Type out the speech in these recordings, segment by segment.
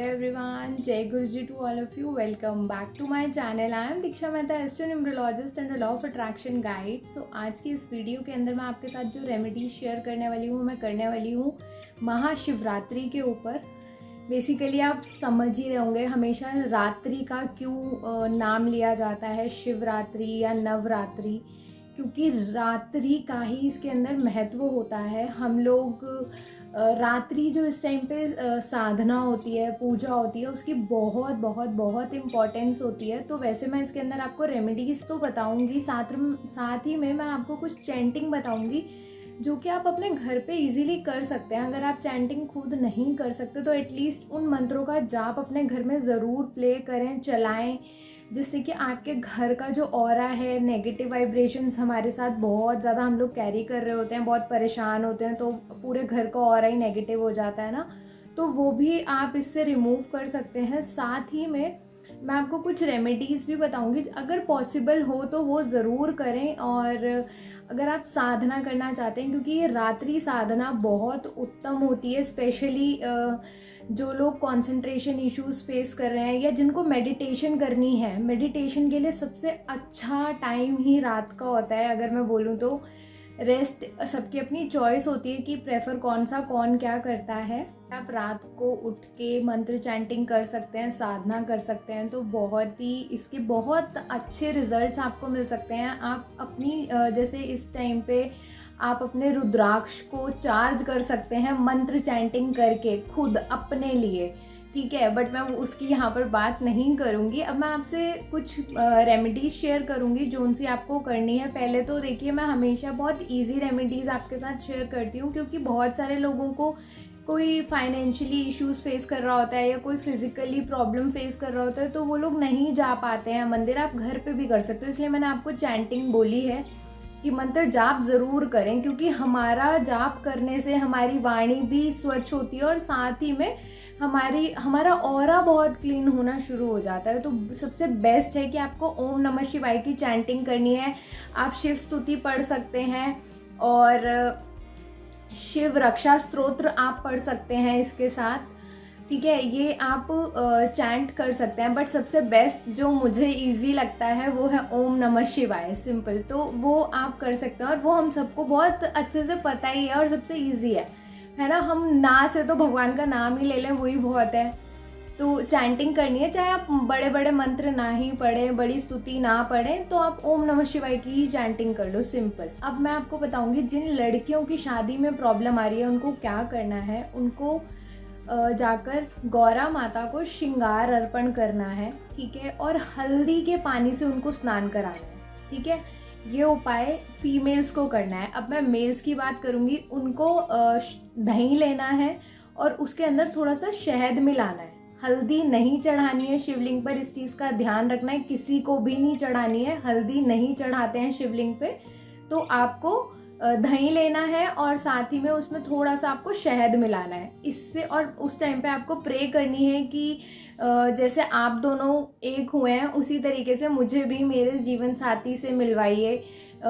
everyone, Jai Guruji to all of you. Welcome back to my channel. I am Diksha Mehta, astronumerologist and a law of attraction guide. So आज की इस video के अंदर मैं आपके साथ जो रेमेडी शेयर करने वाली हूँ मैं करने वाली हूँ महाशिवरात्रि के ऊपर। बेसिकली आप समझ ही रहे होंगे हमेशा रात्रि का क्यों नाम लिया जाता है शिवरात्रि या नवरात्रि, क्योंकि रात्रि का ही इसके अंदर महत्व होता है। हम लोग रात्रि जो इस टाइम पे साधना होती है, पूजा होती है, उसकी बहुत बहुत बहुत इम्पॉर्टेंस होती है। तो वैसे मैं इसके अंदर आपको रेमेडीज़ तो बताऊंगी, साथ ही में मैं आपको कुछ चैंटिंग बताऊंगी जो कि आप अपने घर पे इजीली कर सकते हैं। अगर आप चैंटिंग खुद नहीं कर सकते तो एटलीस्ट उन मंत्रों का जाप अपने घर में ज़रूर प्ले करें, चलाएं, जिससे कि आपके घर का जो ऑरा है, नेगेटिव वाइब्रेशंस हमारे साथ बहुत ज़्यादा हम लोग कैरी कर रहे होते हैं, बहुत परेशान होते हैं, तो पूरे घर का ऑरा ही नेगेटिव हो जाता है ना, तो वो भी आप इससे रिमूव कर सकते हैं। साथ ही में मैं आपको कुछ रेमेडीज़ भी बताऊंगी, अगर पॉसिबल हो तो वो ज़रूर करें। और अगर आप साधना करना चाहते हैं, क्योंकि ये रात्रि साधना बहुत उत्तम होती है, स्पेशली जो लोग कंसंट्रेशन इश्यूज फेस कर रहे हैं या जिनको मेडिटेशन करनी है, मेडिटेशन के लिए सबसे अच्छा टाइम ही रात का होता है। अगर मैं बोलूँ तो रेस्ट सबकी अपनी चॉइस होती है कि प्रेफर कौन क्या करता है। आप रात को उठ के मंत्र चैंटिंग कर सकते हैं, साधना कर सकते हैं, तो बहुत ही इसके बहुत अच्छे रिजल्ट्स आपको मिल सकते हैं। आप अपनी जैसे इस टाइम पे आप अपने रुद्राक्ष को चार्ज कर सकते हैं मंत्र चैंटिंग करके खुद अपने लिए, ठीक है। बट मैं उसकी यहाँ पर बात नहीं करूँगी। अब मैं आपसे कुछ रेमेडीज़ शेयर करूँगी जो उनसे आपको करनी है। पहले तो देखिए, मैं हमेशा बहुत इजी रेमेडीज़ आपके साथ शेयर करती हूँ, क्योंकि बहुत सारे लोगों को कोई फाइनेंशियली इश्यूज फेस कर रहा होता है या कोई फिजिकली प्रॉब्लम फेस कर रहा होता है, तो वो लोग नहीं जा पाते हैं मंदिर। आप घर पे भी कर सकते हो, इसलिए मैंने आपको चैंटिंग बोली है कि मंत्र जाप ज़रूर करें, क्योंकि हमारा जाप करने से हमारी वाणी भी स्वच्छ होती है और साथ ही में हमारा ऑरा बहुत क्लीन होना शुरू हो जाता है। तो सबसे बेस्ट है कि आपको ओम नमः शिवाय की चैंटिंग करनी है। आप शिव स्तुति पढ़ सकते हैं और शिव रक्षा स्तोत्र आप पढ़ सकते हैं इसके साथ, ठीक है। ये आप चैंट कर सकते हैं, बट सबसे बेस्ट जो मुझे इजी लगता है वो है ओम नमः शिवाय, सिंपल। तो वो आप कर सकते हैं और वो हम सबको बहुत अच्छे से पता ही है और सबसे इजी है ना। हम ना से तो भगवान का नाम ही ले लें, वही बहुत है। तो चैंटिंग करनी है, चाहे आप बड़े बड़े मंत्र ना ही पढ़ें, बड़ी स्तुति ना पढ़ें, तो आप ओम नमः शिवाय की ही चैंटिंग कर लो, सिंपल। अब मैं आपको बताऊंगी जिन लड़कियों की शादी में प्रॉब्लम आ रही है उनको क्या करना है। उनको जाकर गौरा माता को श्रृंगार अर्पण करना है, ठीक है, और हल्दी के पानी से उनको स्नान कराना है, ठीक है। ये उपाय फीमेल्स को करना है। अब मैं मेल्स की बात करूँगी। उनको दही लेना है और उसके अंदर थोड़ा सा शहद मिलाना है। हल्दी नहीं चढ़ानी है शिवलिंग पर, इस चीज़ का ध्यान रखना है, किसी को भी नहीं चढ़ानी है। हल्दी नहीं चढ़ाते हैं शिवलिंग पे। तो आपको दही लेना है और साथ ही में उसमें थोड़ा सा आपको शहद मिलाना है इससे। और उस टाइम पे आपको प्रे करनी है कि जैसे आप दोनों एक हुए हैं उसी तरीके से मुझे भी मेरे जीवन साथी से मिलवाइए।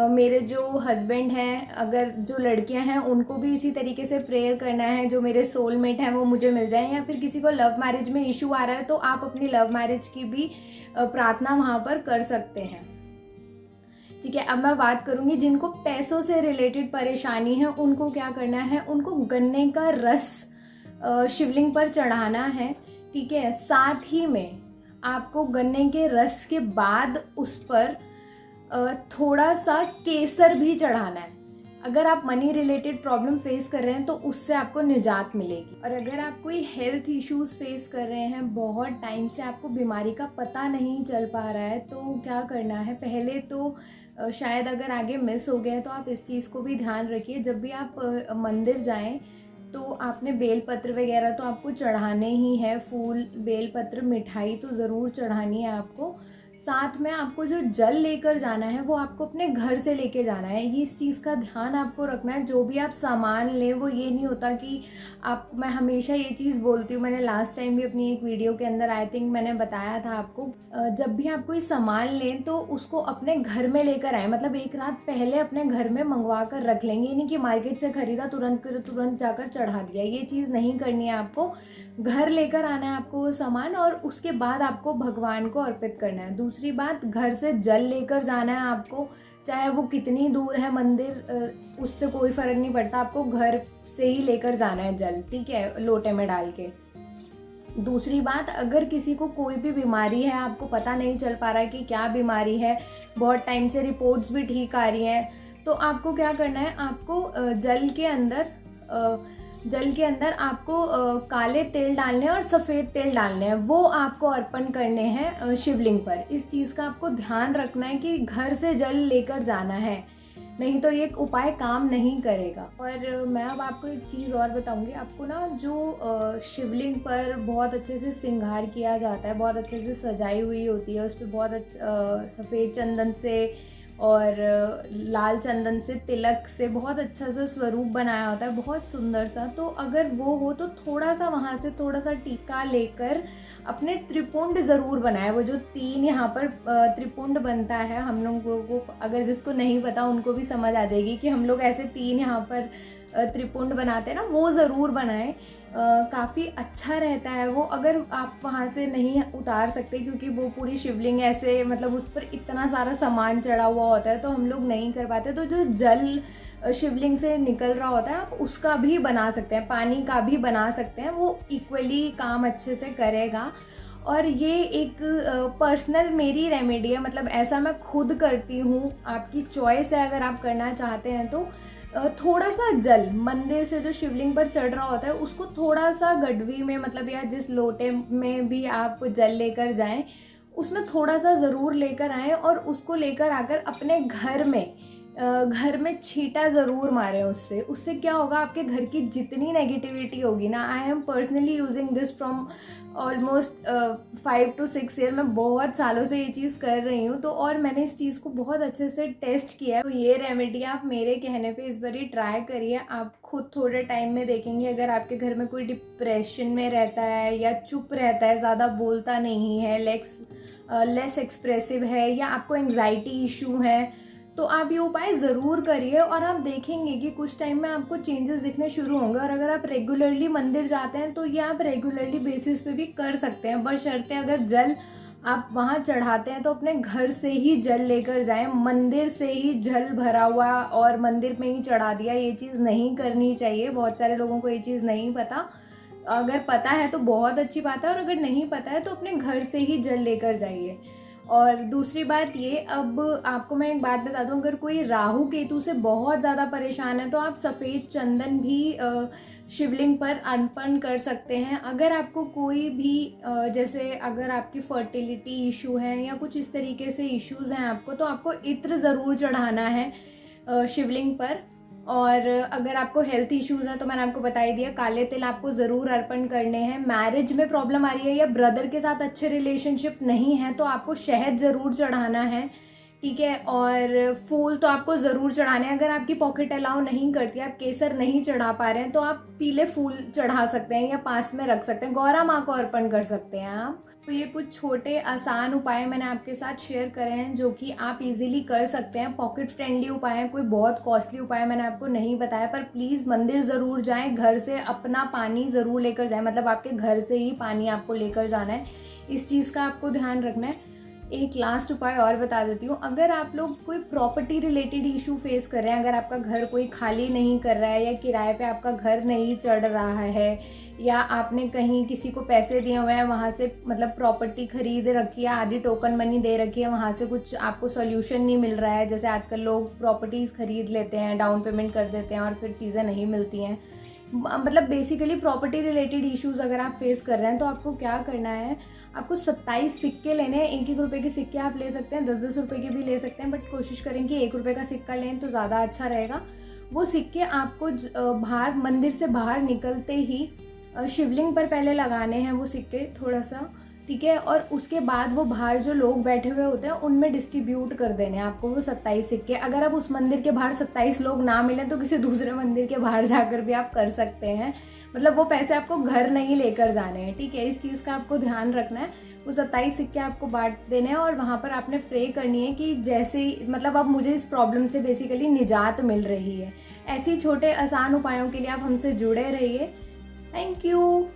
मेरे जो हस्बैंड हैं, अगर जो लड़कियां हैं उनको भी इसी तरीके से प्रेयर करना है, जो मेरे सोलमेट हैं वो मुझे मिल जाएं। या फिर किसी को लव मैरिज में इशू आ रहा है तो आप अपनी लव मैरिज की भी प्रार्थना वहाँ पर कर सकते हैं, ठीक है। अब मैं बात करूंगी जिनको पैसों से रिलेटेड परेशानी है उनको क्या करना है। उनको गन्ने का रस शिवलिंग पर चढ़ाना है, ठीक है। साथ ही में आपको गन्ने के रस के बाद उस पर थोड़ा सा केसर भी चढ़ाना है। अगर आप मनी रिलेटेड प्रॉब्लम फेस कर रहे हैं तो उससे आपको निजात मिलेगी। और अगर आप कोई हेल्थ इश्यूज फेस कर रहे हैं, बहुत टाइम से आपको बीमारी का पता नहीं चल पा रहा है, तो क्या करना है। पहले तो शायद अगर आगे मिस हो गया है तो आप इस चीज़ को भी ध्यान रखिए, जब भी आप मंदिर जाएं तो आपने बेलपत्र वगैरह तो आपको चढ़ाने ही है, फूल बेलपत्र मिठाई तो ज़रूर चढ़ानी है आपको। साथ में आपको जो जल लेकर जाना है वो आपको अपने घर से लेके जाना है। ये इस चीज़ का ध्यान आपको रखना है। जो भी आप सामान लें वो ये नहीं होता कि आप, मैं हमेशा ये चीज़ बोलती हूँ, मैंने लास्ट टाइम भी अपनी एक वीडियो के अंदर आई थिंक मैंने बताया था आपको, जब भी आप कोई सामान लें तो उसको अपने घर में लेकर आए, मतलब एक रात पहले अपने घर में मंगवा कर रख लेंगे। ये नहीं कि मार्केट से ख़रीदा तुरंत जाकर चढ़ा दिया, ये चीज़ नहीं करनी है। आपको घर लेकर आना है आपको वो सामान, और उसके बाद आपको भगवान को अर्पित करना है। दूसरी बात, घर से जल लेकर जाना है आपको, चाहे वो कितनी दूर है मंदिर, उससे कोई फ़र्क नहीं पड़ता, आपको घर से ही लेकर जाना है जल, ठीक है, लोटे में डाल के। दूसरी बात, अगर किसी को कोई भी बीमारी है, आपको पता नहीं चल पा रहा है कि क्या बीमारी है, बहुत टाइम से रिपोर्ट्स भी ठीक आ रही हैं, तो आपको क्या करना है, आपको जल के अंदर आपको काले तिल डालने हैं और सफ़ेद तिल डालने हैं, वो आपको अर्पण करने हैं शिवलिंग पर। इस चीज़ का आपको ध्यान रखना है कि घर से जल लेकर जाना है, नहीं तो ये उपाय काम नहीं करेगा। और मैं अब आपको एक चीज़ और बताऊंगी। आपको ना जो शिवलिंग पर बहुत अच्छे से श्रृंगार किया जाता है, बहुत अच्छे से सजाई हुई होती है, उस पर बहुत सफ़ेद चंदन से और लाल चंदन से, तिलक से बहुत अच्छा सा स्वरूप बनाया होता है, बहुत सुंदर सा। तो अगर वो हो तो थोड़ा सा वहाँ से थोड़ा सा टीका लेकर अपने त्रिपुंड ज़रूर बनाए। वो जो 3 यहाँ पर त्रिपुंड बनता है, हम लोगों को, अगर जिसको नहीं पता उनको भी समझ आ जाएगी कि हम लोग ऐसे 3 यहाँ पर त्रिपुंड बनाते हैं ना, वो ज़रूर बनाएं। काफ़ी अच्छा रहता है वो। अगर आप वहाँ से नहीं उतार सकते क्योंकि वो पूरी शिवलिंग ऐसे, मतलब उस पर इतना सारा सामान चढ़ा हुआ होता है तो हम लोग नहीं कर पाते, तो जो जल शिवलिंग से निकल रहा होता है आप उसका भी बना सकते हैं, पानी का भी बना सकते हैं, वो इक्वली काम अच्छे से करेगा। और ये एक पर्सनल मेरी रेमेडी है, मतलब ऐसा मैं खुद करती हूँ, आपकी चॉइस है अगर आप करना चाहते हैं तो। थोड़ा सा जल मंदिर से जो शिवलिंग पर चढ़ रहा होता है उसको थोड़ा सा गडवी में, मतलब या जिस लोटे में भी आप जल लेकर जाएं उसमें थोड़ा सा ज़रूर लेकर आएं, और उसको लेकर आकर अपने घर में छींटा ज़रूर मारें। उससे क्या होगा, आपके घर की जितनी नेगेटिविटी होगी ना, I am personally using this from almost 5 to 6 year, मैं बहुत सालों से ये चीज़ कर रही हूँ, तो और मैंने इस चीज़ को बहुत अच्छे से टेस्ट किया है। तो ये रेमेडी आप मेरे कहने पे इस बार ही ट्राई करिए, आप खुद थोड़े टाइम में देखेंगे। अगर आपके घर में कोई डिप्रेशन में रहता है या चुप रहता है, ज़्यादा बोलता नहीं है, लेस एक्सप्रेसिव है, या आपको एंग्जाइटी इशू है, तो आप ये उपाय ज़रूर करिए और आप देखेंगे कि कुछ टाइम में आपको चेंजेस दिखने शुरू होंगे। और अगर आप रेगुलरली मंदिर जाते हैं तो ये आप रेगुलरली बेसिस पे भी कर सकते हैं, बशर्ते अगर जल आप वहाँ चढ़ाते हैं तो अपने घर से ही जल लेकर जाएं। मंदिर से ही जल भरा हुआ और मंदिर में ही चढ़ा दिया, ये चीज़ नहीं करनी चाहिए। बहुत सारे लोगों को ये चीज़ नहीं पता, अगर पता है तो बहुत अच्छी बात है, और अगर नहीं पता है तो अपने घर से ही जल लेकर जाइए। और दूसरी बात ये, अब आपको मैं एक बात बता दूं, अगर कोई राहु केतु से बहुत ज़्यादा परेशान है तो आप सफ़ेद चंदन भी शिवलिंग पर अर्पण कर सकते हैं। अगर आपको कोई भी जैसे अगर आपकी फर्टिलिटी इशू है या कुछ इस तरीके से इश्यूज़ हैं आपको, तो आपको इत्र ज़रूर चढ़ाना है शिवलिंग पर। और अगर आपको हेल्थ इश्यूज़ हैं तो मैंने आपको बता ही दिया, काले तिल आपको ज़रूर अर्पण करने हैं। मैरिज में प्रॉब्लम आ रही है या ब्रदर के साथ अच्छे रिलेशनशिप नहीं है तो आपको शहद ज़रूर चढ़ाना है, ठीक है। और फूल तो आपको ज़रूर चढ़ाने हैं। अगर आपकी पॉकेट अलाउ नहीं करती, आप केसर नहीं चढ़ा पा रहे हैं, तो आप पीले फूल चढ़ा सकते हैं या पास में रख सकते हैं, गौरा माँ को अर्पण कर सकते हैं आप। तो ये कुछ छोटे आसान उपाय मैंने आपके साथ शेयर करे हैं जो कि आप इजीली कर सकते हैं, पॉकेट फ्रेंडली उपाय हैं, कोई बहुत कॉस्टली उपाय मैंने आपको नहीं बताया। पर प्लीज़ मंदिर ज़रूर जाएं, घर से अपना पानी ज़रूर लेकर जाएं, मतलब आपके घर से ही पानी आपको लेकर जाना है, इस चीज़ का आपको ध्यान रखना है। एक लास्ट उपाय और बता देती हूँ, अगर आप लोग कोई प्रॉपर्टी रिलेटेड इशू फेस कर रहे हैं, अगर आपका घर कोई खाली नहीं कर रहा है या किराए पे आपका घर नहीं चढ़ रहा है, या आपने कहीं किसी को पैसे दिए हुए हैं, वहाँ से मतलब प्रॉपर्टी खरीद रखी है, आधी टोकन मनी दे रखी है, वहाँ से कुछ आपको सॉल्यूशन नहीं मिल रहा है, जैसे आजकल लोग प्रॉपर्टीज़ खरीद लेते हैं, डाउन पेमेंट कर देते हैं और फिर चीज़ें नहीं मिलती हैं, मतलब बेसिकली प्रॉपर्टी रिलेटेड इश्यूज़ अगर आप फेस कर रहे हैं, तो आपको क्या करना है, आपको 27 सिक्के लेने हैं। 1-1 रुपये के सिक्के आप ले सकते हैं, 10-10 रुपये के भी ले सकते हैं, बट कोशिश करें कि 1 रुपये का सिक्का लें तो ज़्यादा अच्छा रहेगा। वो सिक्के आपको बाहर मंदिर से बाहर निकलते ही शिवलिंग पर पहले लगाने हैं वो सिक्के थोड़ा सा, ठीक है। और उसके बाद वो बाहर जो लोग बैठे हुए होते हैं उनमें डिस्ट्रीब्यूट कर देने हैं आपको वो 27 सिक्के। अगर आप उस मंदिर के बाहर 27 लोग ना मिलें तो किसी दूसरे मंदिर के बाहर जाकर भी आप कर सकते हैं। मतलब वो पैसे आपको घर नहीं लेकर जाने हैं, ठीक है। इस चीज़ का आपको ध्यान रखना है। वो 27 सिक्के आपको बांट देने हैं और वहाँ पर आपने प्रे करनी है कि जैसे ही मतलब अब मुझे इस प्रॉब्लम से बेसिकली निजात मिल रही है। ऐसे ही छोटे आसान उपायों के लिए आप हमसे जुड़े रहिए। Thank you.